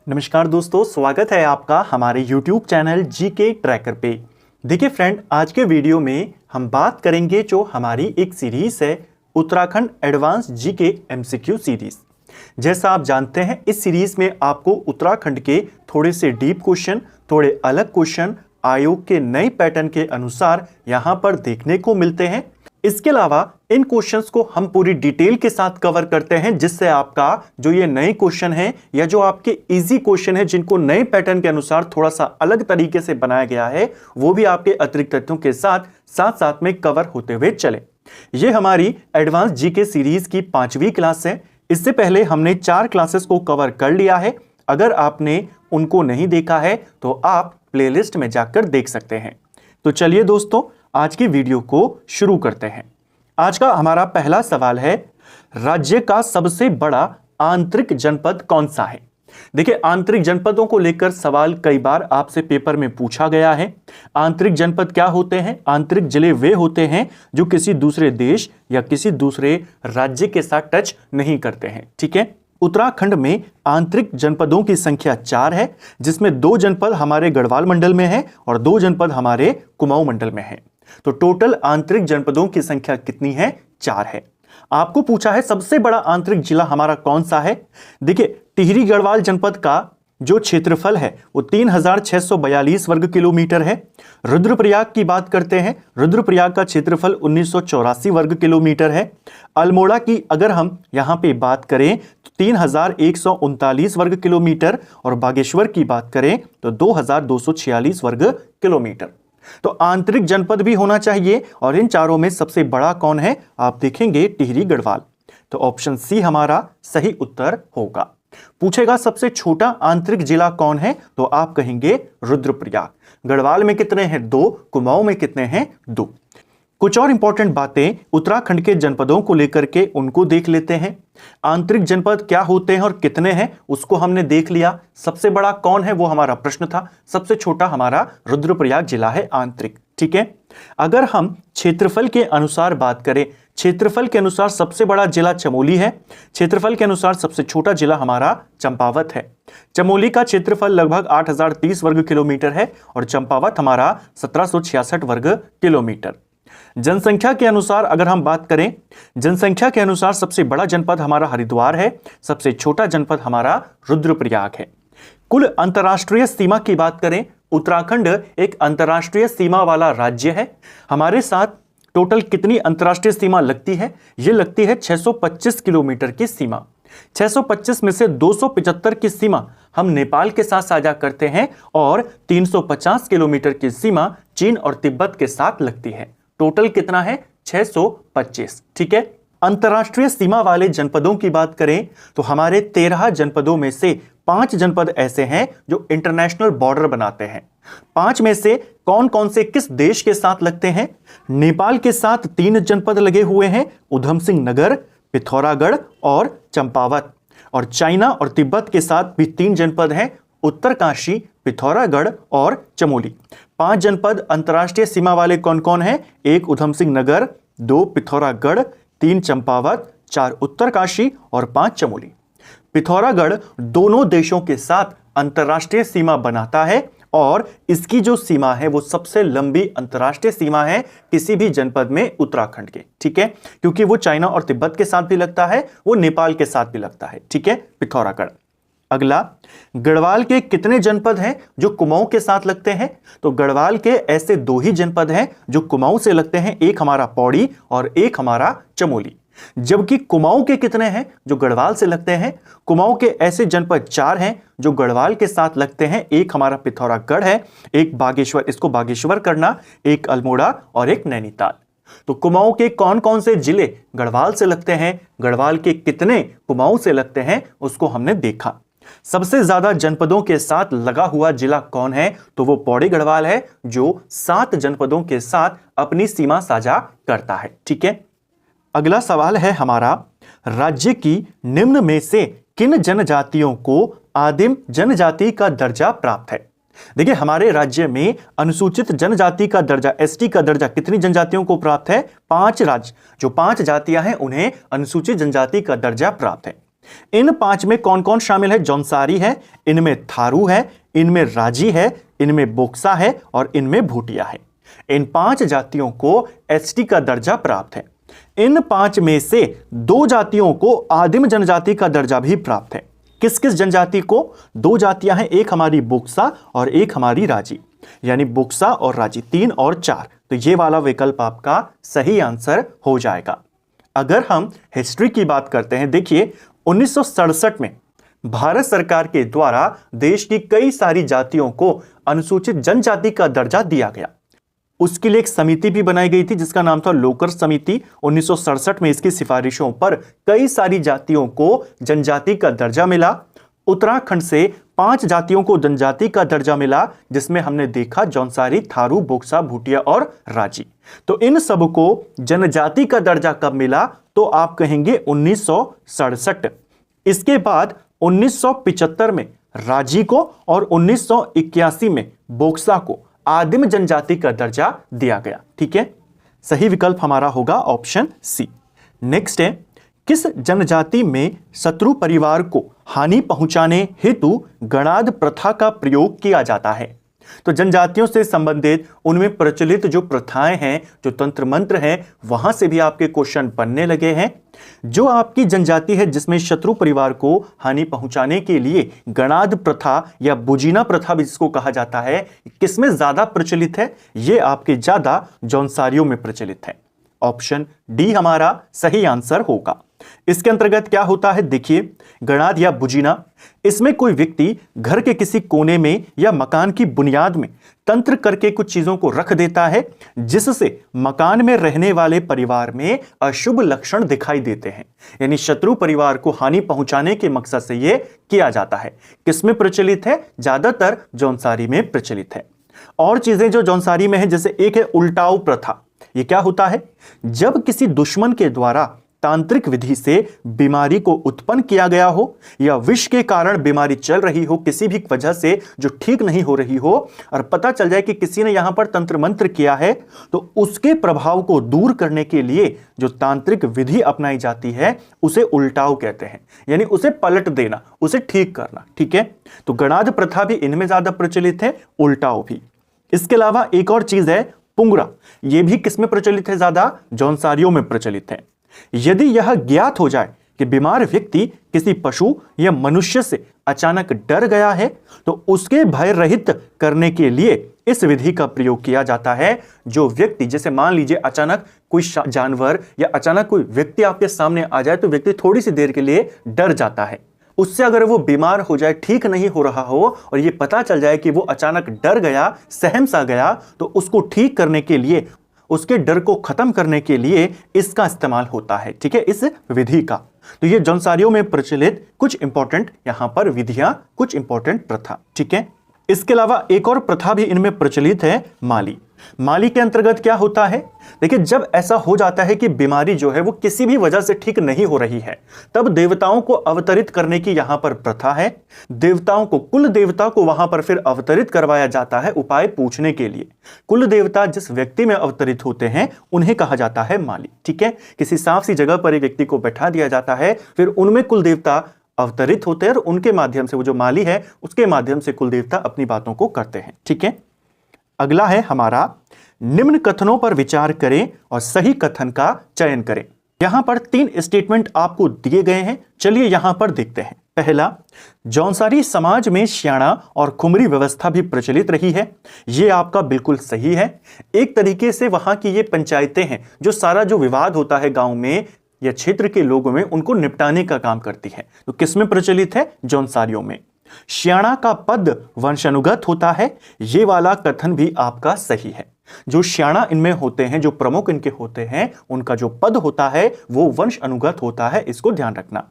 नमस्कार दोस्तों, स्वागत है आपका हमारे YouTube चैनल जीके ट्रैकर पे। देखिए फ्रेंड, आज के वीडियो में हम बात करेंगे जो हमारी एक सीरीज है Uttarakhand advance GK MCQ series. जैसा आप जानते हैं, इस सीरीज में आपको उत्तराखंड के थोड़े से डीप क्वेश्चन, थोड़े अलग क्वेश्चन आयोग के नए पैटर्न के अनुसार यहाँ पर देखने को मिलते हैं। इसके अलावा इन क्वेश्चंस को हम पूरी डिटेल के साथ कवर करते हैं, जिससे आपका जो ये नए क्वेश्चन हैं या जो आपके इजी क्वेश्चन हैं जिनको नए पैटर्न के अनुसार थोड़ा सा अलग तरीके से बनाया गया है, वो भी आपके अतिरिक्त तथ्यों के साथ साथ में कवर होते हुए चले। ये हमारी एडवांस जीके सीरीज की 5वीं क्लास है। इससे पहले हमने 4 क्लासेस को कवर कर लिया है। अगर आपने उनको नहीं देखा है तो आप प्लेलिस्ट में जाकर देख सकते हैं। तो चलिए दोस्तों, आज की वीडियो को शुरू करते हैं। आज का हमारा पहला सवाल है, राज्य का सबसे बड़ा आंतरिक जनपद कौन सा है? देखिए, आंतरिक जनपदों को लेकर सवाल कई बार आपसे पेपर में पूछा गया है। आंतरिक जनपद क्या होते हैं? आंतरिक जिले वे होते हैं जो किसी दूसरे देश या किसी दूसरे राज्य के साथ टच नहीं करते हैं। ठीक है, उत्तराखंड में आंतरिक जनपदों की संख्या 4 है, जिसमें 2 जनपद हमारे गढ़वाल मंडल में है और 2 जनपद हमारे कुमाऊं मंडल में है। तो टोटल आंतरिक जनपदों की संख्या कितनी है? 4 है। आपको पूछा है सबसे बड़ा आंतरिक जिला हमारा कौन सा है? देखिए, टिहरी गढ़वाल जनपद का जो क्षेत्रफल है वो 3642 वर्ग किलोमीटर है। रुद्रप्रयाग की बात करते हैं, रुद्रप्रयाग का क्षेत्रफल 1984 वर्ग किलोमीटर है। अल्मोड़ा की अगर हम यहां पे बात करें तो 3139 वर्ग किलोमीटर और बागेश्वर की बात करें तो 2246 वर्ग किलोमीटर। तो आंतरिक जनपद भी होना चाहिए और इन चारों में सबसे बड़ा कौन है? आप देखेंगे टिहरी गढ़वाल। तो ऑप्शन सी हमारा सही उत्तर होगा। पूछेगा सबसे छोटा आंतरिक जिला कौन है, तो आप कहेंगे रुद्रप्रयाग। गढ़वाल में कितने हैं? 2। कुमाऊं में कितने हैं? 2। कुछ और इंपॉर्टेंट बातें उत्तराखंड के जनपदों को लेकर के उनको देख लेते हैं। आंतरिक जनपद क्या होते हैं और कितने हैं, उसको हमने देख लिया। सबसे बड़ा कौन है वो हमारा प्रश्न था। सबसे छोटा हमारा रुद्रप्रयाग जिला है आंतरिक। ठीक है, अगर हम क्षेत्रफल के अनुसार बात करें, क्षेत्रफल के अनुसार सबसे बड़ा जिला चमोली है। क्षेत्रफल के अनुसार सबसे छोटा जिला हमारा चंपावत है। चमोली का क्षेत्रफल लगभग 8030 वर्ग किलोमीटर है और चंपावत हमारा 1766 वर्ग किलोमीटर। जनसंख्या के अनुसार अगर हम बात करें, जनसंख्या के अनुसार सबसे बड़ा जनपद हमारा हरिद्वार है, सबसे छोटा जनपद हमारा रुद्रप्रयाग है। कुल अंतर्राष्ट्रीय सीमा की बात करें, उत्तराखंड एक अंतर्राष्ट्रीय सीमा वाला राज्य है। हमारे साथ टोटल कितनी अंतर्राष्ट्रीय सीमा लगती है? यह लगती है 625 किलोमीटर की सीमा। 625 में से 275 की सीमा हम नेपाल के साथ साझा करते हैं और 350 किलोमीटर की सीमा चीन और तिब्बत के साथ लगती है। टोटल कितना है? 625। ठीक है, अंतर्राष्ट्रीय सीमा वाले जनपदों की बात करें तो हमारे 13 जनपदों में से 5 जनपद ऐसे हैं जो इंटरनेशनल बॉर्डर बनाते हैं। 5 में से कौन कौन से किस देश के साथ लगते हैं? नेपाल के साथ 3 जनपद लगे हुए हैं, उधम सिंह नगर, पिथौरागढ़ और चंपावत। और चाइना और तिब्बत के साथ भी 3 जनपद हैं, उत्तरकाशी, पिथौरागढ़ और चमोली। 5 जनपद अंतर्राष्ट्रीय सीमा वाले कौन कौन हैं? 1 उधम सिंह नगर, 2 पिथौरागढ़, 3 चंपावत, 4 उत्तरकाशी और 5 चमोली। पिथौरागढ़ दोनों देशों के साथ अंतर्राष्ट्रीय सीमा बनाता है और इसकी जो सीमा है वो सबसे लंबी अंतर्राष्ट्रीय सीमा है किसी भी जनपद में उत्तराखंड के। ठीक है, क्योंकि वो चाइना और तिब्बत के साथ भी लगता है, वो नेपाल के साथ भी लगता है। ठीक है, पिथौरागढ़। अगला, गढ़वाल के कितने जनपद हैं जो कुमाऊं के साथ लगते हैं? तो गढ़वाल के ऐसे 2 ही जनपद हैं जो कुमाऊं से लगते हैं, एक हमारा पौड़ी और एक हमारा चमोली। जबकि कुमाऊं के कितने हैं जो गढ़वाल से लगते हैं? कुमाऊं के ऐसे जनपद 4 हैं जो गढ़वाल के साथ लगते हैं, एक हमारा पिथौरागढ़ है, एक बागेश्वर, इसको बागेश्वर करना, एक अल्मोड़ा और एक नैनीताल। तो कुमाऊं के कौन कौन से जिले गढ़वाल से लगते हैं, गढ़वाल के कितने कुमाऊं से लगते हैं, उसको हमने देखा। सबसे ज्यादा जनपदों के साथ लगा हुआ जिला कौन है? तो वो पौड़ी गढ़वाल है जो 7 जनपदों के साथ अपनी सीमा साझा करता है। ठीक है, अगला सवाल है हमारा, राज्य की निम्न में से किन जनजातियों को आदिम जनजाति का दर्जा प्राप्त है? देखिए, हमारे राज्य में अनुसूचित जनजाति का दर्जा, एसटी का दर्जा कितनी जनजातियों को प्राप्त है? 5 राज्य, जो 5 जातियां हैं उन्हें अनुसूचित जनजाति का दर्जा प्राप्त है। इन 5 में कौन कौन शामिल है? जौनसारी है, इनमें थारू है, इनमें राजी है, इनमें बोक्सा है और इनमें भूटिया है। इन 5 जातियों को एसटी का दर्जा प्राप्त है। इन 5 में से 2 जातियों को आदिम जनजाति का दर्जा भी प्राप्त है। किस किस जनजाति को? 2 जातियां हैं, एक हमारी बोक्सा और एक हमारी राजी, यानी बोक्सा और राजी 3 और 4। तो ये वाला विकल्प आपका सही आंसर हो जाएगा। अगर हम हिस्ट्री की बात करते हैं, देखिए 1967 में भारत सरकार के द्वारा देश की कई सारी जातियों को अनुसूचित जनजाति का दर्जा दिया गया। उसके लिए एक समिति भी बनाई गई थी जिसका नाम था लोकर समिति। 1967 में इसकी सिफारिशों पर कई सारी जातियों को जनजाति का दर्जा मिला। उत्तराखंड से 5 जातियों को जनजाति का दर्जा मिला, जिसमें हमने देखा जौनसारी, थारू, बोक्सा, भूटिया और राजी। तो इन सबको जनजाति का दर्जा कब मिला? तो आप कहेंगे 1967। इसके बाद 1975 में राजी को और 1981 में बोक्सा को आदिम जनजाति का दर्जा दिया गया। ठीक है, सही विकल्प हमारा होगा ऑप्शन सी। नेक्स्ट है, किस जनजाति में शत्रु परिवार को हानि पहुंचाने हेतु गणाद प्रथा का प्रयोग किया जाता है? तो जनजातियों से संबंधित उनमें प्रचलित जो प्रथाएं हैं, जो तंत्र मंत्र हैं, वहां से भी आपके क्वेश्चन बनने लगे हैं। जो आपकी जनजाति है जिसमें शत्रु परिवार को हानि पहुंचाने के लिए गणाद प्रथा या बुजीना प्रथा भी जिसको कहा जाता है, किसमें ज्यादा प्रचलित है? ये आपके ज्यादा जौनसारियों में प्रचलित है। ऑप्शन डी हमारा सही आंसर होगा। इसके अंतर्गत क्या होता है? देखिए, गणाद या बुजीना, इसमें कोई व्यक्ति घर के किसी कोने में या मकान की बुनियाद में तंत्र करके कुछ चीजों को रख देता है जिससे मकान में रहने वाले परिवार में अशुभ लक्षण दिखाई देते हैं। यानी शत्रु परिवार को हानि पहुंचाने के मकसद से यह किया जाता है। किसमें प्रचलित है? ज्यादातर जौनसारी में प्रचलित है। और चीजें जो जौनसारी में है, जैसे एक है उल्टाऊ प्रथा। यह क्या होता है? जब किसी दुश्मन के द्वारा तांत्रिक विधि से बीमारी को उत्पन्न किया गया हो या विष के कारण बीमारी चल रही हो, किसी भी वजह से जो ठीक नहीं हो रही हो, और पता चल जाए कि किसी ने यहां पर तंत्र मंत्र किया है, तो उसके प्रभाव को दूर करने के लिए जो तांत्रिक विधि अपनाई जाती है उसे उल्टाव कहते हैं। यानी उसे पलट देना, उसे ठीक करना। ठीक है, तो गणाद प्रथा भी इनमें ज्यादा प्रचलित है, उल्टाव भी। इसके अलावा एक और चीज है पुंगरा। यह भी किसमें प्रचलित है? ज्यादा जौनसारियों में प्रचलित है। यदि यह ज्ञात हो जाए कि बीमार व्यक्ति किसी पशु या मनुष्य से अचानक डर गया है, तो उसके भय रहित करने के लिए इस विधि का प्रयोग किया जाता है। जो व्यक्ति, जैसे मान लीजिए अचानक कोई जानवर या अचानक कोई व्यक्ति आपके सामने आ जाए, तो व्यक्ति थोड़ी सी देर के लिए डर जाता है। उससे अगर वो बीमार हो जाए, ठीक नहीं हो रहा हो, और ये पता चल जाए कि वो अचानक डर गया, सहम सा गया, तो उसको ठीक करने के लिए, उसके डर को खत्म करने के लिए इसका इस्तेमाल होता है। ठीक है, इस विधि का। तो ये जौनसारियों में प्रचलित कुछ इंपॉर्टेंट यहां पर विधियां, कुछ इंपॉर्टेंट प्रथा। ठीक है, इसके अलावा एक और प्रथा भी इनमें प्रचलित है, माली। माली के अंतर्गत क्या होता है? देखिए, जब ऐसा हो जाता है कि बीमारी जो है वो किसी भी वजह से ठीक नहीं हो रही है, तब देवताओं को अवतरित करने की यहां पर प्रथा है। देवताओं को, कुल देवता को वहां पर फिर अवतरित करवाया जाता है उपाय पूछने के लिए। कुल देवता जिस व्यक्ति में अवतरित होते हैं उन्हें कहा जाता है माली। ठीक है, किसी साफ सी जगह पर एक व्यक्ति को बैठा दिया जाता है, फिर उनमें कुल देवता अवतरित होते हैं और उनके माध्यम से, वो जो माली है उसके माध्यम से कुल देवता अपनी बातों को करते हैं। ठीक है, अगला है हमारा, निम्न कथनों पर विचार करें और सही कथन का चयन करें। यहां पर 3 स्टेटमेंट आपको दिए गए हैं, चलिए यहां पर देखते हैं। पहला, जौनसारी समाज में श्याणा और खुमरी व्यवस्था भी प्रचलित रही है। यह आपका बिल्कुल सही है। एक तरीके से वहां की ये पंचायतें हैं जो सारा जो विवाद होता है गांव में या क्षेत्र के लोगों में, उनको निपटाने का काम करती है। तो किसमें प्रचलित है? जौनसारियों में। श्याणा का पद वंशानुगत होता है, ये वाला कथन भी आपका सही है। जो श्याणा इनमें होते हैं, जो प्रमुख इनके होते हैं, उनका जो पद होता है वो वंश अनुगत होता है, इसको ध्यान रखना।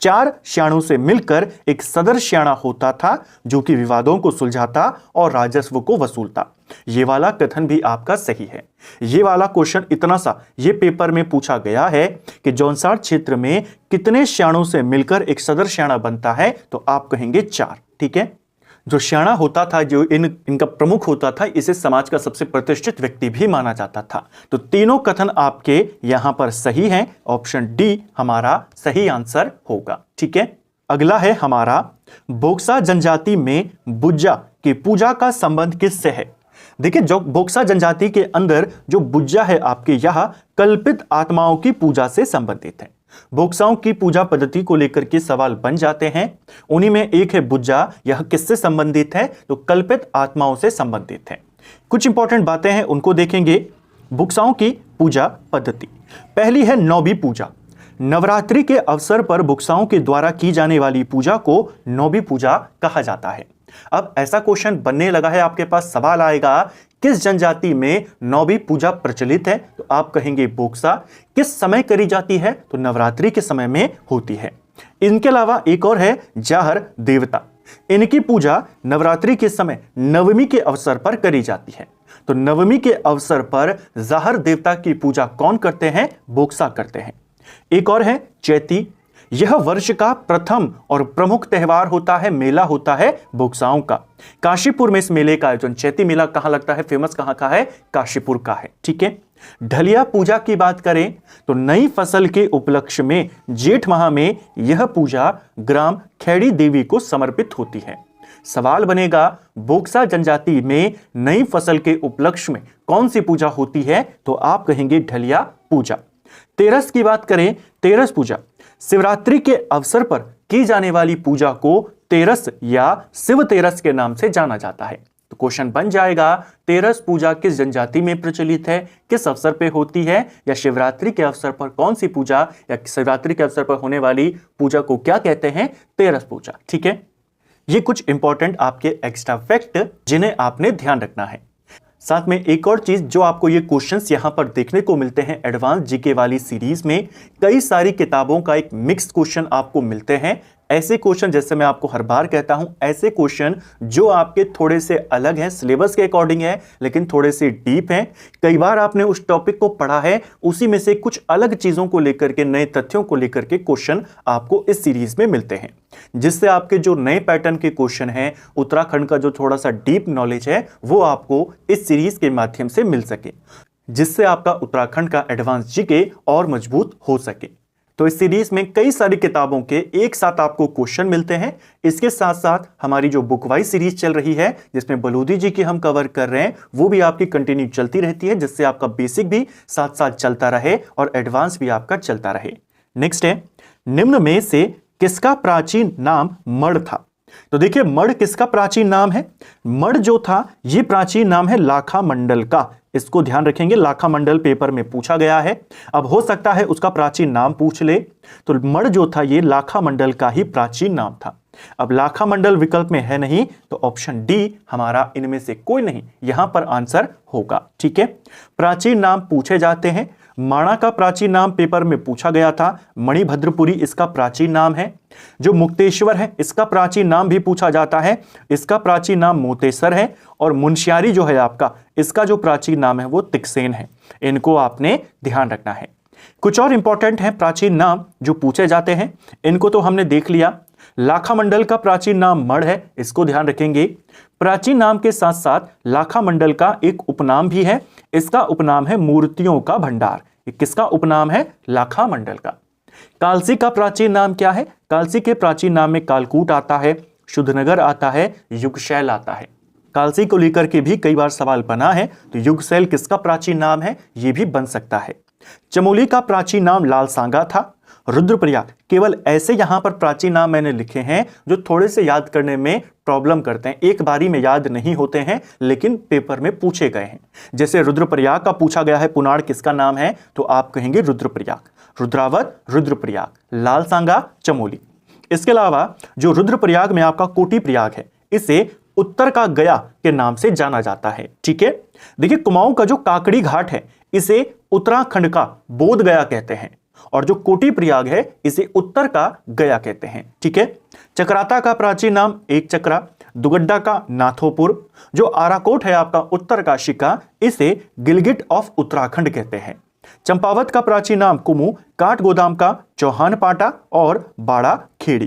4 श्याणों से मिलकर एक सदर श्याणा होता था जो कि विवादों को सुलझाता और राजस्व को वसूलता। ये वाला कथन भी आपका सही है। ये वाला क्वेश्चन इतना सा ये पेपर में पूछा गया है कि जौनसार क्षेत्र में कितने श्याणों से मिलकर एक सदर श्याणा बनता है, तो आप कहेंगे 4। ठीक है, जो श्याणा होता था, जो इनका प्रमुख होता था, इसे समाज का सबसे प्रतिष्ठित व्यक्ति भी माना जाता था। तो तीनों कथन आपके यहां पर सही हैं। ऑप्शन डी हमारा सही आंसर होगा। ठीक है, अगला है हमारा, बोक्सा जनजाति में बुज्जा की पूजा का संबंध किससे है? देखिए, जो बोक्सा जनजाति के अंदर जो बुज्जा है आपके यहां कल्पित आत्माओं की पूजा से संबंधित है। बोक्साओं की पूजा पद्धति को लेकर के सवाल बन जाते हैं। उन्हीं में एक है बुज्जा, यह किससे संबंधित है? तो कल्पित आत्माओं से संबंधित है। कुछ इंपॉर्टेंट बातें हैं, उनको देखेंगे। बोक्साओं की पूजा पद्धति, पहली है नौबी पूजा। नवरात्रि के अवसर पर बोक्साओं के द्वारा की जाने वाली पूजा को नौबी पूजा कहा जाता है। अब ऐसा क्वेश्चन बनने लगा है, आपके पास सवाल आएगा, किस जनजाति में नौबी पूजा प्रचलित है? तो आप कहेंगे बोक्सा। किस समय करी जाती है? तो नवरात्रि के समय में होती है। इनके अलावा एक और है जाहर देवता। इनकी पूजा नवरात्रि के समय नवमी के अवसर पर करी जाती है। तो नवमी के अवसर पर जाहर देवता की पूजा कौन करते हैं? बोक्सा करते हैं। एक और है चैती। यह वर्ष का प्रथम और प्रमुख त्योहार होता है, मेला होता है बोक्साओं का। काशीपुर में इस मेले का आयोजन, चैती मेला कहां लगता है, फेमस कहां का है? काशीपुर का है। ठीक है, ढलिया पूजा की बात करें तो नई फसल के उपलक्ष्य में जेठ माह में यह पूजा ग्राम खेड़ी देवी को समर्पित होती है। सवाल बनेगा, बोक्सा जनजाति में नई फसल के उपलक्ष्य में कौन सी पूजा होती है? तो आप कहेंगे ढलिया पूजा। तेरस की बात करें, तेरस पूजा शिवरात्रि के अवसर पर की जाने वाली पूजा को तेरस या शिव तेरस के नाम से जाना जाता है। तो क्वेश्चन बन जाएगा, तेरस पूजा किस जनजाति में प्रचलित है, किस अवसर पे होती है, या शिवरात्रि के अवसर पर कौन सी पूजा, या शिवरात्रि के अवसर पर होने वाली पूजा को क्या कहते हैं? तेरस पूजा। ठीक है, ये कुछ इंपॉर्टेंट आपके एक्स्ट्रा फैक्ट जिन्हें आपने ध्यान रखना है। साथ में एक और चीज, जो आपको ये क्वेश्चंस यहां पर देखने को मिलते हैं एडवांस जीके वाली सीरीज में, कई सारी किताबों का एक मिक्स्ड क्वेश्चन आपको मिलते हैं। ऐसे क्वेश्चन, जैसे मैं आपको हर बार कहता हूं, ऐसे क्वेश्चन जो आपके थोड़े से अलग हैं, सिलेबस के अकॉर्डिंग है, लेकिन थोड़े से डीप हैं। कई बार आपने उस टॉपिक को पढ़ा है, उसी में से कुछ अलग चीजों को लेकर के, नए तथ्यों को लेकर के क्वेश्चन आपको इस सीरीज में मिलते हैं, जिससे आपके जो नए पैटर्न के क्वेश्चन हैं, उत्तराखंड का जो थोड़ा सा डीप नॉलेज है, वो आपको इस सीरीज के माध्यम से मिल सके, जिससे आपका उत्तराखंड का एडवांस जीके और मजबूत हो सके। तो इस सीरीज में कई सारी किताबों के एक साथ आपको क्वेश्चन मिलते हैं। इसके साथ साथ हमारी जो बुक वाइज सीरीज चल रही है, जिसमें बलूदी जी की हम कवर कर रहे हैं, वो भी आपकी कंटिन्यू चलती रहती है, जिससे आपका बेसिक भी साथ साथ चलता रहे और एडवांस भी आपका चलता रहे। नेक्स्ट है, निम्न में से किसका प्राचीन नाम मड़ था? तो देखिए, मड़ किसका प्राचीन नाम है? मड़ जो था, ये प्राचीन नाम है लाखा मंडल का। इसको ध्यान रखेंगे, लाखा मंडल पेपर में पूछा गया है। अब हो सकता है उसका प्राचीन नाम पूछ ले, तो मड़ जो था ये लाखा मंडल का ही प्राचीन नाम था। अब लाखा मंडल विकल्प में है नहीं, तो ऑप्शन डी हमारा इनमें से कोई नहीं यहां पर आंसर होगा। ठीक है, प्राचीन नाम पूछे जाते हैं। माणा का प्राचीन नाम पेपर में पूछा गया था, मणिभद्रपुरी इसका प्राचीन नाम है। जो मुक्तेश्वर है, इसका प्राचीन नाम भी पूछा जाता है, इसका प्राचीन नाम मोतेसर है। और मुंशियारी जो है आपका, इसका जो प्राचीन नाम है वो तिकसेन है। इनको आपने ध्यान रखना है। कुछ और इंपॉर्टेंट है प्राचीन नाम जो पूछे जाते हैं, इनको तो हमने देख लिया। लाखा मंडल का प्राचीन नाम मड़ है, इसको ध्यान रखेंगे। प्राचीन नाम के साथ साथ लाखा मंडल का एक उपनाम भी है, इसका उपनाम है मूर्तियों का भंडार। ये किसका उपनाम है? लाखा मंडल का। कालसी का प्राचीन नाम क्या है? कालसी के प्राचीन नाम में कालकूट आता है, शुद्धनगर आता है, युगशैल आता है। कालसी को लेकर के भी कई बार सवाल बना है, तो युगशैल किसका प्राचीन नाम है? यह भी बन सकता है। चमोली का प्राचीन नाम लालसांगा था। रुद्रप्रयाग, केवल ऐसे यहां पर प्राचीन नाम मैंने लिखे हैं जो थोड़े से याद करने में प्रॉब्लम करते हैं, एक बारी में याद नहीं होते हैं, लेकिन पेपर में पूछे गए हैं। जैसे रुद्रप्रयाग का पूछा गया है, पुनाड़ किसका नाम है? तो आप कहेंगे रुद्रप्रयाग। रुद्रावत, रुद्रप्रयाग, लालसांगा, चमोली। इसके अलावा जो रुद्रप्रयाग में आपका कोटी प्रयाग है, इसे उत्तर का गया के नाम से जाना जाता है। ठीक है, देखिए कुमाऊं का जो काकड़ी घाट है, इसे उत्तराखंड का बोध गया कहते हैं, और जो कोटी प्रयाग है इसे उत्तर का गया कहते हैं। ठीक है, चक्राता का प्राचीन नाम एक चक्रा, दुगड्डा का नाथोपुर, जो आराकोट है आपका उत्तरकाशी का, इसे गिलगिट ऑफ उत्तराखंड कहते हैं। चंपावत का प्राचीन नाम कुमू, काठगोदाम का चौहान पाटा और बाड़ा खेड़ी।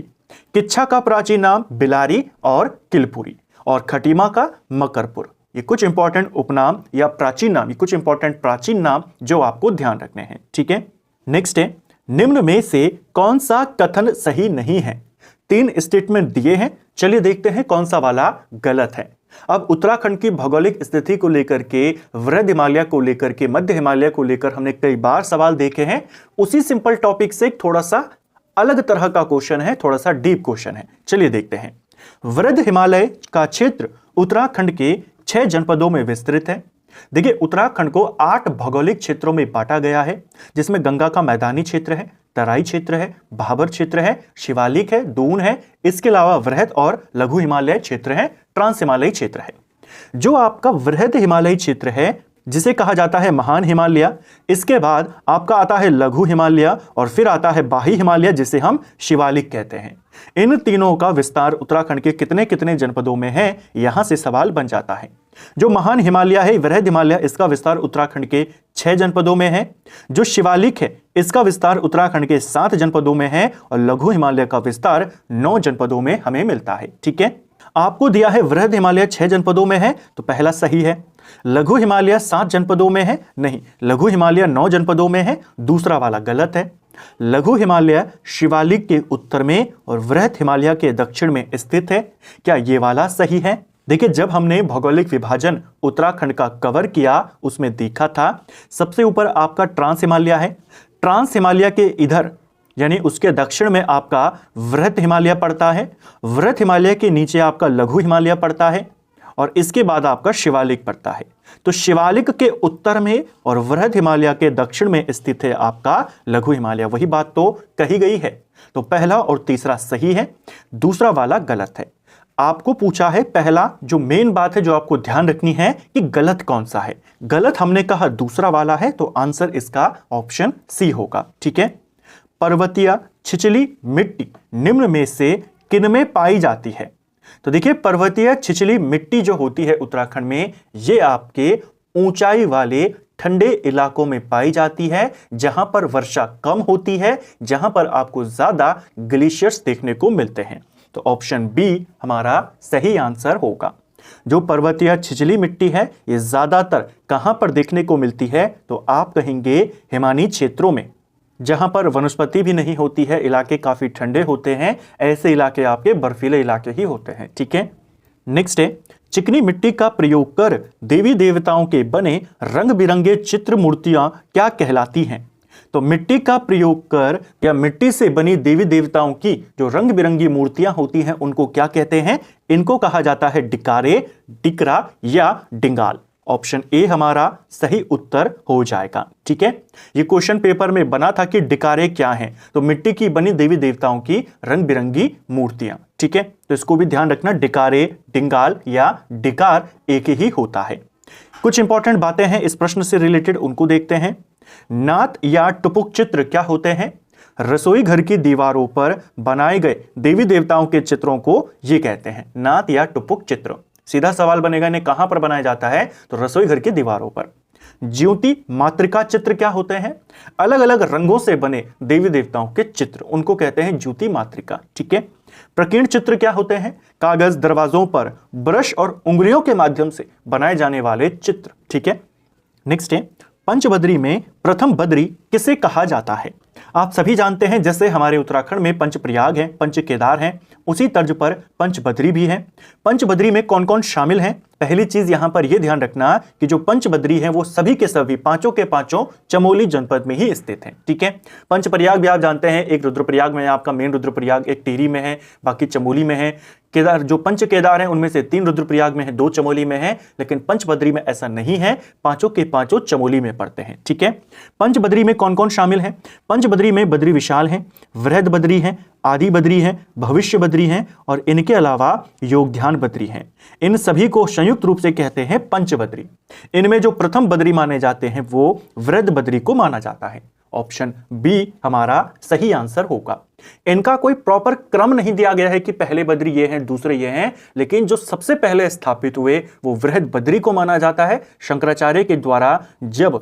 किच्छा का प्राचीन नाम बिलारी और किलपुरी। और खटीमा का मकरपुर। ये कुछ इंपॉर्टेंट उपनाम या प्राचीन नाम, ये कुछ इंपॉर्टेंट प्राचीन नाम जो आपको ध्यान रखने हैं। ठीक है, नेक्स्ट है, निम्न में से कौन सा कथन सही नहीं है? 3 स्टेटमेंट दिए हैं, चलिए देखते हैं कौन सा वाला गलत है। अब उत्तराखंड की भौगोलिक स्थिति को लेकर के, वृहद हिमालय को लेकर के, मध्य हिमालय को लेकर हमने कई बार सवाल देखे हैं। उसी सिंपल टॉपिक से थोड़ा सा अलग तरह का क्वेश्चन है, थोड़ा सा डीप क्वेश्चन है। चलिए देखते हैं। वृहद हिमालय का क्षेत्र उत्तराखंड के 6 जनपदों में विस्तृत है। देखिए, उत्तराखंड को 8 भौगोलिक क्षेत्रों में बांटा गया है, जिसमें गंगा का मैदानी क्षेत्र है, तराई क्षेत्र है, भाबर क्षेत्र है, शिवालिक है, दून है, इसके अलावा वृहद और लघु हिमालय क्षेत्र है, ट्रांस हिमालयी क्षेत्र है। जो आपका वृहद हिमालयी क्षेत्र है, जिसे कहा जाता है महान हिमालय, इसके बाद आपका आता है लघु हिमालय और फिर आता है बाही हिमालय, जिसे हम शिवालिक कहते हैं। इन तीनों का विस्तार उत्तराखंड के कितने कितने जनपदों में है, यहां से सवाल बन जाता है। जो महान हिमालय है, वृहद हिमालय, इसका विस्तार उत्तराखंड के 6 जनपदों में है। जो शिवालिक है, इसका विस्तार उत्तराखंड के 7 जनपदों में है और लघु हिमालय का विस्तार 9 जनपदों में हमें मिलता है। ठीक है, आपको दिया है वृहद हिमालय 6 जनपदों में है, तो पहला सही है। लघु हिमालय 7 जनपदों में है, नहीं, लघु हिमालय 9 जनपदों में है, दूसरा वाला गलत है। लघु हिमालय शिवालिक के उत्तर में और वृहद हिमालय के दक्षिण में स्थित है। क्या ये वाला सही है? देखिए, जब हमने भौगोलिक विभाजन उत्तराखंड का कवर किया, उसमें देखा था सबसे ऊपर आपका ट्रांस हिमालय है। ट्रांस हिमालय के इधर यानी उसके दक्षिण में आपका वृहद हिमालय पड़ता है। वृहद हिमालय के नीचे आपका लघु हिमालय पड़ता है और इसके बाद आपका शिवालिक पड़ता है। तो शिवालिक के उत्तर में और वृहद हिमालय के दक्षिण में स्थित है आपका लघु हिमालय। वही बात तो कही गई है। तो पहला और तीसरा सही है, दूसरा वाला गलत है। आपको पूछा है पहला, जो मेन बात है जो आपको ध्यान रखनी है कि गलत कौन सा है। गलत हमने कहा दूसरा वाला है, तो आंसर इसका ऑप्शन सी होगा। ठीक है, पर्वतीय छिछली मिट्टी निम्न में से किनमें पाई जाती है? तो देखिए, पर्वतीय छिछली मिट्टी जो होती है उत्तराखंड में, ये आपके ऊंचाई वाले ठंडे इलाकों में पाई जाती है, जहां पर वर्षा कम होती है, जहां पर आपको ज्यादा ग्लेशियर्स देखने को मिलते हैं। तो ऑप्शन बी हमारा सही आंसर होगा। जो पर्वतीय छिछली मिट्टी है, ये ज्यादातर कहां पर देखने को मिलती है? तो आप कहेंगे हिमानी क्षेत्रों में, जहां पर वनस्पति भी नहीं होती है, इलाके काफी ठंडे होते हैं, ऐसे इलाके आपके बर्फीले इलाके ही होते हैं। ठीक है, नेक्स्ट है, चिकनी मिट्टी का प्रयोग कर देवी देवताओं के बने रंग बिरंगे चित्र मूर्तियां क्या कहलाती हैं? तो मिट्टी का प्रयोग कर या मिट्टी से बनी देवी देवताओं की जो रंग बिरंगी मूर्तियां होती हैं, उनको क्या कहते हैं? इनको कहा जाता है डिकारे, डिकरा या डिंगाल। ऑप्शन ए हमारा सही उत्तर हो जाएगा। ठीक है, ये क्वेश्चन पेपर में बना था कि डिकारे क्या हैं, तो मिट्टी की बनी देवी देवताओं की रंग बिरंगी मूर्तियां। ठीक है, तो इसको भी ध्यान रखना, डिकारे, डिंगाल या डिकार एक ही होता है। कुछ इंपॉर्टेंट बातें हैं इस प्रश्न से रिलेटेड, उनको देखते हैं। नाथ या टुपुक चित्र क्या होते हैं? रसोई घर की दीवारों पर बनाए गए देवी देवताओं के चित्रों को ये कहते हैं नाथ या टुपुक चित्र। सीधा सवाल बनेगा, इन्हें कहां पर बनाया जाता है? तो रसोई घर की दीवारों पर। ज्योति मातृका चित्र क्या होते हैं? अलग अलग रंगों से बने देवी देवताओं के चित्र, उनको कहते हैं ज्योति मातृका। ठीक है, प्रकीर्ण चित्र क्या होते हैं? कागज, दरवाजों पर ब्रश और उंगलियों के माध्यम से बनाए जाने वाले चित्र। ठीक है, नेक्स्ट है, पंचबद्री में प्रथम बद्री किसे कहा जाता है? आप सभी जानते हैं, जैसे हमारे उत्तराखंड में पंचप्रयाग है, पंच केदार हैं, उसी तर्ज पर पंचबद्री भी है। पंचबद्री में कौन कौन शामिल हैं? पहली चीज यहां पर यह ध्यान रखना कि जो पंचबद्री हैं वो सभी के सभी पांचों के पांचों चमोली जनपद में ही स्थित हैं। ठीक है, पंचप्रयाग भी आप जानते हैं, एक रुद्रप्रयाग में आपका मेन रुद्रप्रयाग, एक टिहरी में है, बाकी चमोली में है। केदार, जो पंच केदार हैं उनमें से 3 रुद्रप्रयाग में है, 2 चमोली में है, लेकिन पंचबद्री में ऐसा नहीं है, पांचों के पांचों चमोली में पड़ते हैं। ठीक है, पंचबद्री में कौन कौन शामिल है? पंचबद्री में बद्री विशाल है, वृहद बद्री है, आदि बद्री है, भविष्य बद्री है और इनके अलावा योगध्यान बद्री हैं। इन सभी को संयुक्त रूप से कहते हैं पंचबद्री। इनमें जो प्रथम बद्री माने जाते हैं वो वृहद बद्री को माना जाता है। ऑप्शन बी हमारा सही आंसर होगा। इनका कोई प्रॉपर क्रम नहीं दिया गया है कि पहले बद्री ये हैं, दूसरे ये हैं, लेकिन जो सबसे पहले स्थापित हुए वो वृहद बद्री को माना जाता है। शंकराचार्य के द्वारा जब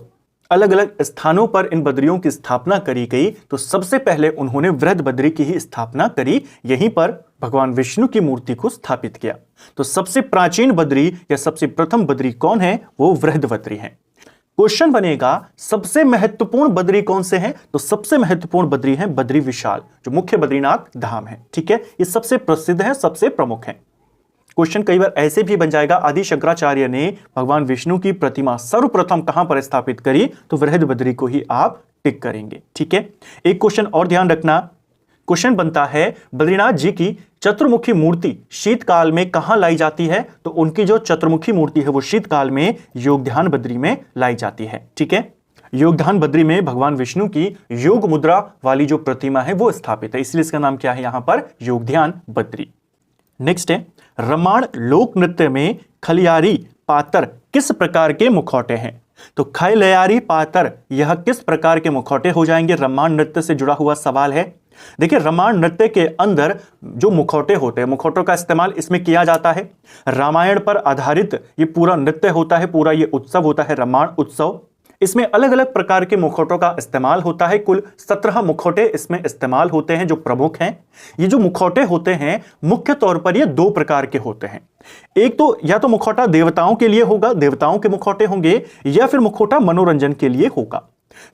अलग अलग स्थानों पर इन बद्रियों की स्थापना करी गई तो सबसे पहले उन्होंने वृहद बद्री की ही स्थापना करी, यहीं पर भगवान विष्णु की मूर्ति को स्थापित किया। तो सबसे प्राचीन बद्री या सबसे प्रथम बद्री कौन है? वो वृहदबद्री है। क्वेश्चन बनेगा सबसे महत्वपूर्ण बद्री कौन से हैं? तो सबसे महत्वपूर्ण बद्री है बद्री विशाल, जो मुख्य बद्रीनाथ धाम है। ठीक है, ये सबसे प्रसिद्ध है, सबसे प्रमुख है। क्वेश्चन कई बार ऐसे भी बन जाएगा, आदि शंकराचार्य ने भगवान विष्णु की प्रतिमा सर्वप्रथम कहां पर स्थापित करी? तो वृहदबद्री को ही आप टिक करेंगे। ठीक है, एक क्वेश्चन और ध्यान रखना। क्वेश्चन बनता है बद्रीनाथ जी की चतुर्मुखी मूर्ति शीतकाल में कहां लाई जाती है? तो उनकी जो चतुर्मुखी मूर्ति है वो शीतकाल में योगध्यान बद्री में लाई जाती है। ठीक है, योगध्यान बद्री में भगवान विष्णु की योग मुद्रा वाली जो प्रतिमा है वो स्थापित है, इसलिए इसका नाम क्या है यहां पर? योगध्यान बद्री। नेक्स्ट है रमाण लोक नृत्य में खलियारी पातर किस प्रकार के मुखौटे हैं? तो खलियारी पातर यह किस प्रकार के मुखौटे हो जाएंगे? रमाण नृत्य से जुड़ा हुआ सवाल है। देखिए, रमाण नृत्य के अंदर जो मुखौटे होते हैं, मुखौटों का इस्तेमाल इसमें किया जाता है। रामायण पर आधारित ये पूरा नृत्य होता है, पूरा ये उत्सव होता है रामायण उत्सव। इसमें अलग अलग प्रकार के मुखौटों का इस्तेमाल होता है। कुल 17 मुखौटे इसमें इस्तेमाल होते हैं जो प्रमुख हैं। ये जो मुखौटे होते हैं मुख्य तौर पर ये 2 प्रकार के होते हैं। एक तो या तो मुखौटा देवताओं के लिए होगा, देवताओं के मुखौटे होंगे, या फिर मुखौटा मनोरंजन के लिए होगा।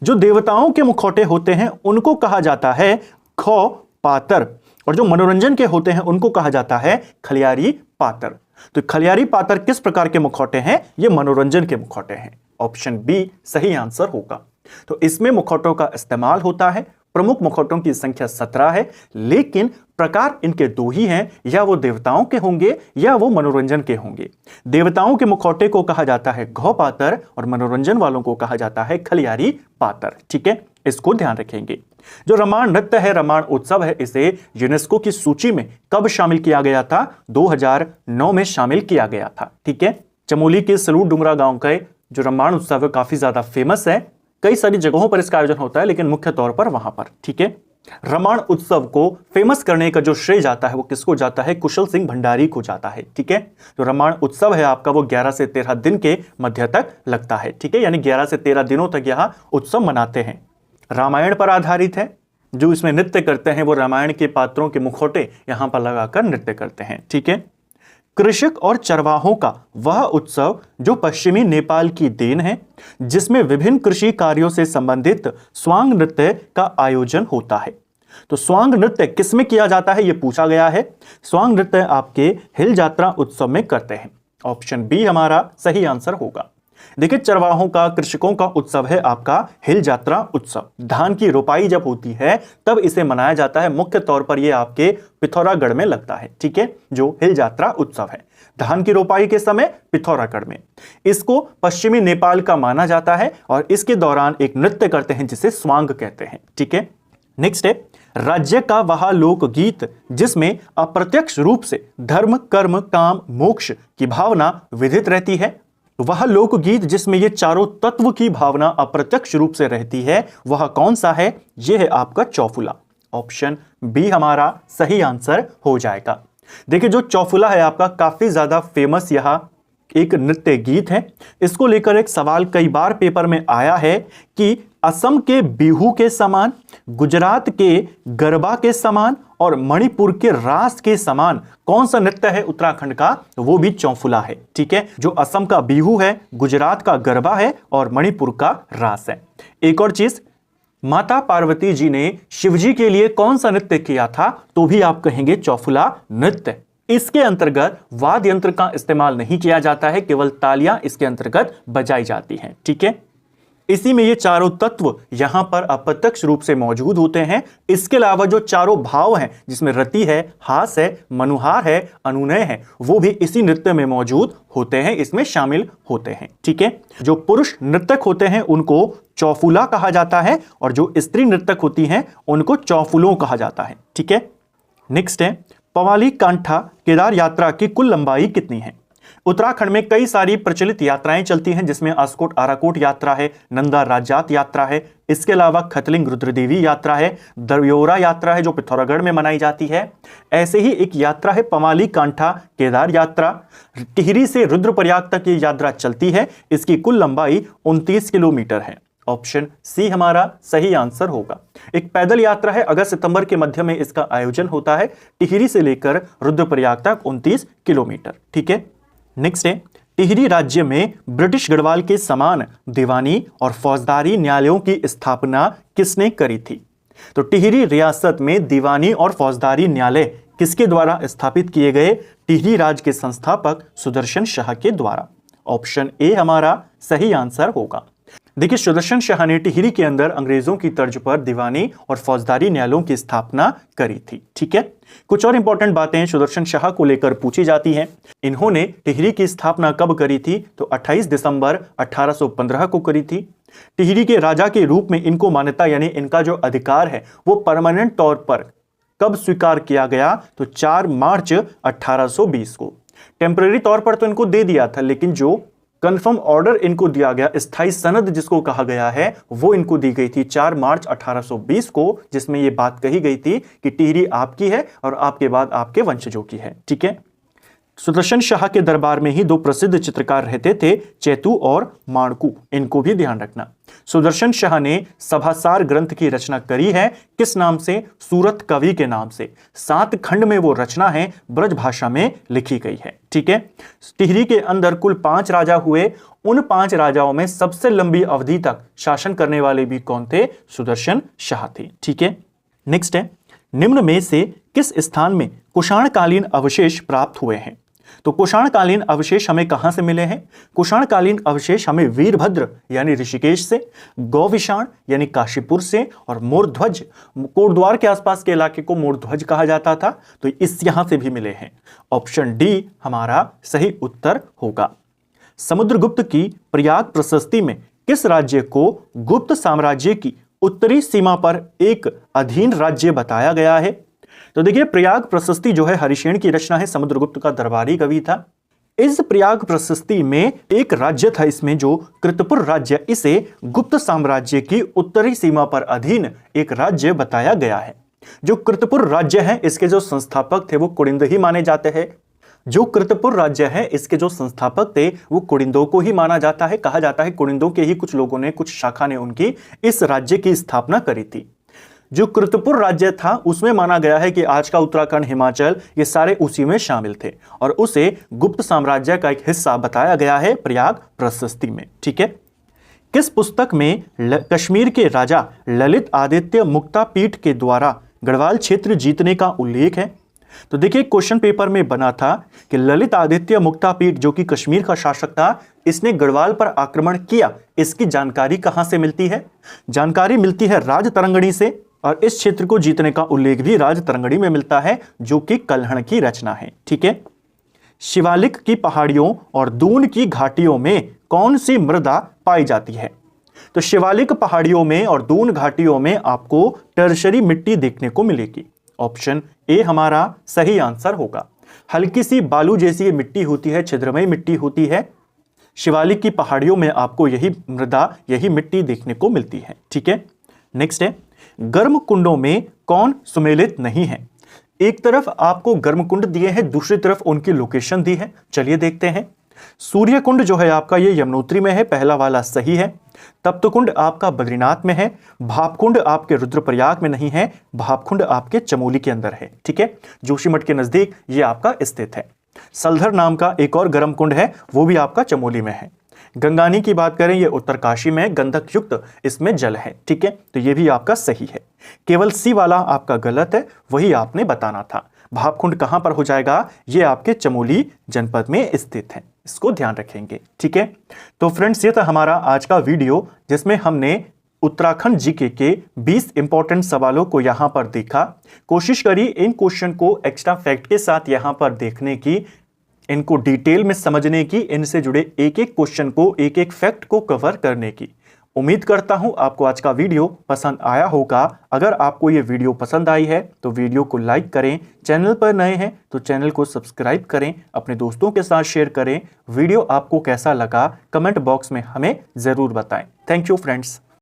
जो देवताओं के मुखौटे होते हैं उनको कहा जाता है खौ पातर, और जो मनोरंजन के होते हैं उनको कहा जाता है खलियारी पातर। तो खलियारी पातर किस प्रकार के मुखौटे हैं? ये मनोरंजन के मुखौटे हैं। ऑप्शन बी सही आंसर होगा। तो इसमें मुखौटों का इस्तेमाल होता है। प्रमुख मुखौटों की संख्या 17 है, लेकिन प्रकार इनके 2 ही हैं, या वो देवताओं के होंगे या वो मनोरंजन के होंगे। देवताओं के मुखौटे को कहा जाता है घौ पातर और मनोरंजन वालों को कहा जाता है खलियारी पातर। ठीक है, इसको ध्यान रखेंगे। जो रामायण नृत्य है, रामायण उत्सव है, इसे यूनेस्को की सूची में कब शामिल किया गया था? 2009 में शामिल किया गया था। ठीक है, चमोली के सलूट डुंगरा गांव का जो रामायण उत्सव है काफी ज्यादा फेमस है। कई सारी जगहों पर इसका आयोजन होता है, लेकिन मुख्य तौर पर वहां पर। ठीक है, रामायण उत्सव को फेमस करने का जो श्रेय जाता है वो किसको जाता है? कुशल सिंह भंडारी को जाता है। ठीक है, तो रामायण उत्सव है आपका वो 11 से 13 दिन के मध्य तक लगता है। ठीक है, यानी 11 से 13 दिनों तक यह उत्सव मनाते हैं। रामायण पर आधारित है। जो इसमें नृत्य करते हैं वो रामायण के पात्रों के मुखौटे यहां पर लगाकर नृत्य करते हैं। ठीक है, कृषक और चरवाहों का वह उत्सव जो पश्चिमी नेपाल की देन है, जिसमें विभिन्न कृषि कार्यों से संबंधित स्वांग नृत्य का आयोजन होता है। तो स्वांग नृत्य किसमें किया जाता है ये पूछा गया है। स्वांग नृत्य आपके हिल जात्रा उत्सव में करते हैं। ऑप्शन बी हमारा सही आंसर होगा। देखिए, चरवाहों का, कृषकों का उत्सव है आपका हिल जात्रा उत्सव। धान की रोपाई जब होती है तब इसे मनाया जाता है। मुख्य तौर पर यह आपके पिथौरागढ़ में लगता है। ठीक है, जो हिल जात्रा उत्सव है धान की रोपाई के समय पिथौरागढ़ में। इसको पश्चिमी नेपाल का माना जाता है और इसके दौरान एक नृत्य करते हैं जिसे स्वांग कहते हैं। ठीक है, नेक्स्ट है राज्य का वह लोकगीत जिसमें अप्रत्यक्ष रूप से धर्म, कर्म, काम, मोक्ष की भावना विदित रहती है। वह लोकगीत जिसमें ये चारों तत्व की भावना अप्रत्यक्ष रूप से रहती है वह कौन सा है? यह है आपका चौफुला। ऑप्शन बी हमारा सही आंसर हो जाएगा। देखिए, जो चौफुला है आपका काफी ज्यादा फेमस यह एक नृत्य गीत है। इसको लेकर एक सवाल कई बार पेपर में आया है कि असम के बिहू के समान, गुजरात के गरबा के समान और मणिपुर के रास के समान कौन सा नृत्य है उत्तराखंड का? तो वो भी चौफुला है। ठीक है, जो असम का बिहू है, गुजरात का गरबा है और मणिपुर का रास है। एक और चीज, माता पार्वती जी ने शिवजी के लिए कौन सा नृत्य किया था? तो भी आप कहेंगे चौफुला नृत्य। इसके अंतर्गत वाद्य यंत्र का इस्तेमाल नहीं किया जाता है, केवल तालियां इसके अंतर्गत बजाई जाती हैं। ठीक है, इसी में ये चारों तत्व यहां पर अप्रत्यक्ष रूप से मौजूद होते हैं। इसके अलावा जो चारों भाव हैं जिसमें रति है, हास है, मनुहार है, अनुनय है, वो भी इसी नृत्य में मौजूद होते हैं, इसमें शामिल होते हैं। ठीक है, जो पुरुष नृतक होते हैं उनको चौफुला कहा जाता है और जो स्त्री नृतक होती हैं उनको चौफुलों कहा जाता है। ठीक है, नेक्स्ट है पवाली कांठा केदार यात्रा की कुल लंबाई कितनी है? उत्तराखंड में कई सारी प्रचलित यात्राएं चलती हैं जिसमें अस्कोट आराकोट यात्रा है, नंदा राजात यात्रा है, इसके अलावा खतलिंग रुद्रदेवी यात्रा है, दरयोरा यात्रा है जो पिथौरागढ़ में मनाई जाती है। ऐसे ही एक यात्रा है पवाली कांठा केदार यात्रा। टिहरी से रुद्रप्रयाग तक ये यात्रा चलती है। इसकी कुल लंबाई 29 किलोमीटर है। ऑप्शन सी हमारा सही आंसर होगा। एक पैदल यात्रा है, अगस्त सितंबर के मध्य में इसका आयोजन होता है, टिहरी से लेकर रुद्रप्रयाग तक 29 किलोमीटर। ठीक है, नेक्स्ट है, टिहरी राज्य में ब्रिटिश गढ़वाल के समान दीवानी और फौजदारी न्यायालयों की स्थापना किसने करी थी? तो टिहरी रियासत में दीवानी और फौजदारी न्यायालय किसके द्वारा स्थापित किए गए? टिहरी राज्य के संस्थापक सुदर्शन शाह के द्वारा। ऑप्शन ए हमारा सही आंसर होगा। देखिए, सुदर्शन शाह ने टिहरी के अंदर अंग्रेजों की तर्ज पर दीवानी और फौजदारी न्यायालयों की स्थापना करी थी। ठीक है, कुछ और इंपॉर्टेंट बातें सुदर्शन शाह को लेकर पूछी जाती हैं। इन्होंने टिहरी की स्थापना कब करी थी? तो 28 दिसंबर 1815 को करी थी। टिहरी के राजा के रूप में इनको मान्यता यानी इनका जो अधिकार है वो परमानेंट तौर पर कब स्वीकार किया गया? तो 4 मार्च 1820 को। टेम्परेरी तौर पर तो इनको दे दिया था, लेकिन जो कंफर्म ऑर्डर इनको दिया गया, स्थायी सनद जिसको कहा गया है, वो इनको दी गई थी 4 मार्च 1820 को, जिसमें ये बात कही गई थी कि टिहरी आपकी है और आपके बाद आपके वंशजों की है। ठीक है, सुदर्शन शाह के दरबार में ही 2 प्रसिद्ध चित्रकार रहते थे, चेतू और माणकू, इनको भी ध्यान रखना। सुदर्शन शाह ने सभासार ग्रंथ की रचना करी है, किस नाम से? सूरत कवि के नाम से। 7 खंड में वो रचना है, ब्रज भाषा में लिखी गई है। ठीक है, टिहरी के अंदर कुल 5 राजा हुए। उन 5 राजाओं में सबसे लंबी अवधि तक शासन करने वाले भी कौन थे? सुदर्शन शाह थे। ठीक है, नेक्स्ट है, निम्न में से किस स्थान में कुषाणकालीन अवशेष प्राप्त हुए हैं? तो कुषाणकालीन अवशेष हमें कहां से मिले हैं? कुषाणकालीन अवशेष हमें वीरभद्र यानी ऋषिकेश से, गौविशाण यानी काशीपुर से, और मोरध्वज कोटद्वार के आसपास के इलाके को मोरध्वज कहा जाता था, तो इस यहां से भी मिले हैं। ऑप्शन डी हमारा सही उत्तर होगा। समुद्रगुप्त की प्रयाग प्रशस्ति में किस राज्य को गुप्त साम्राज्य की उत्तरी सीमा पर एक अधीन राज्य बताया गया है? तो देखिए, प्रयाग प्रशस्ति जो है हरिशेन की रचना है, समुद्रगुप्त का दरबारी कवि था। इस प्रयाग प्रशस्ति में एक राज्य था, इसमें जो कृतपुर राज्य, इसे गुप्त साम्राज्य की उत्तरी सीमा पर अधीन एक राज्य बताया गया है। जो कृतपुर राज्य है, इसके जो संस्थापक थे वो कुड़िंद ही माने जाते हैं। जो कृतपुर राज्य है, इसके जो संस्थापक थे वो कुड़िंदों को ही माना जाता है। कहा जाता है कुड़िंदों के ही कुछ लोगों ने, कुछ शाखा ने उनकी इस राज्य की स्थापना करी थी। जो कृतपुर राज्य था उसमें माना गया है कि आज का उत्तराखंड, हिमाचल, ये सारे उसी में शामिल थे, और उसे गुप्त साम्राज्य का एक हिस्सा बताया गया है प्रयाग प्रशस्ति में। ठीक है, किस पुस्तक में कश्मीर के राजा ललित आदित्य मुक्तापीठ के द्वारा गढ़वाल क्षेत्र जीतने का उल्लेख है? तो देखिए, क्वेश्चन पेपर में बना था कि ललित आदित्य मुक्तापीठ जो कि कश्मीर का शासक था, इसने गढ़वाल पर आक्रमण किया। इसकी जानकारी कहां से मिलती है? जानकारी मिलती है राजतरंगिणी से, और इस क्षेत्र को जीतने का उल्लेख भी राजतरंगिणी में मिलता है, जो कि कल्हण की रचना है। ठीक है, शिवालिक की पहाड़ियों और दून की घाटियों में कौन सी मृदा पाई जाती है? तो शिवालिक पहाड़ियों में और दून घाटियों में आपको टर्शरी मिट्टी देखने को मिलेगी। ऑप्शन ए हमारा सही आंसर होगा। हल्की सी बालू जैसी मिट्टी होती है, छिद्रमय मिट्टी होती है। शिवालिक की पहाड़ियों में आपको यही मृदा, यही मिट्टी देखने को मिलती है। ठीक है, नेक्स्ट है, गर्म कुंडों में कौन सुमेलित नहीं है? एक तरफ आपको गर्म कुंड दिए हैं, दूसरी तरफ उनकी लोकेशन दी है। चलिए देखते हैं। सूर्य कुंड जो है आपका, ये यमुनोत्री में है, पहला वाला सही है। तप्त कुंड आपका बद्रीनाथ में है। भाप कुंड आपके रुद्रप्रयाग में नहीं है, भाप कुंड आपके चमोली के अंदर है। ठीक है, जोशीमठ के नजदीक ये आपका स्थित है। सलधर नाम का एक और गर्म कुंड है, वो भी आपका चमोली में है। गंगानी की बात करें, ये उत्तरकाशी में, गंधक युक्त इसमें जल है। ठीक है, तो ये भी आपका सही है। केवल सी वाला आपका गलत है, वही आपने बताना था। भापकुंड कहां पर हो जाएगा? ये आपके चमोली जनपद में स्थित है, इसको ध्यान रखेंगे। ठीक है, तो फ्रेंड्स, ये था हमारा आज का वीडियो, जिसमें हमने उत्तराखंड जीके के 20 इंपॉर्टेंट सवालों को यहां पर देखा। कोशिश करी इन क्वेश्चन को एक्स्ट्रा फैक्ट के साथ यहां पर देखने की, इनको डिटेल में समझने की, इनसे जुड़े एक एक क्वेश्चन को, एक एक फैक्ट को कवर करने की। उम्मीद करता हूं आपको आज का वीडियो पसंद आया होगा। अगर आपको ये वीडियो पसंद आई है तो वीडियो को लाइक करें, चैनल पर नए हैं तो चैनल को सब्सक्राइब करें, अपने दोस्तों के साथ शेयर करें। वीडियो आपको कैसा लगा कमेंट बॉक्स में हमें ज़रूर बताएं। Thank you friends.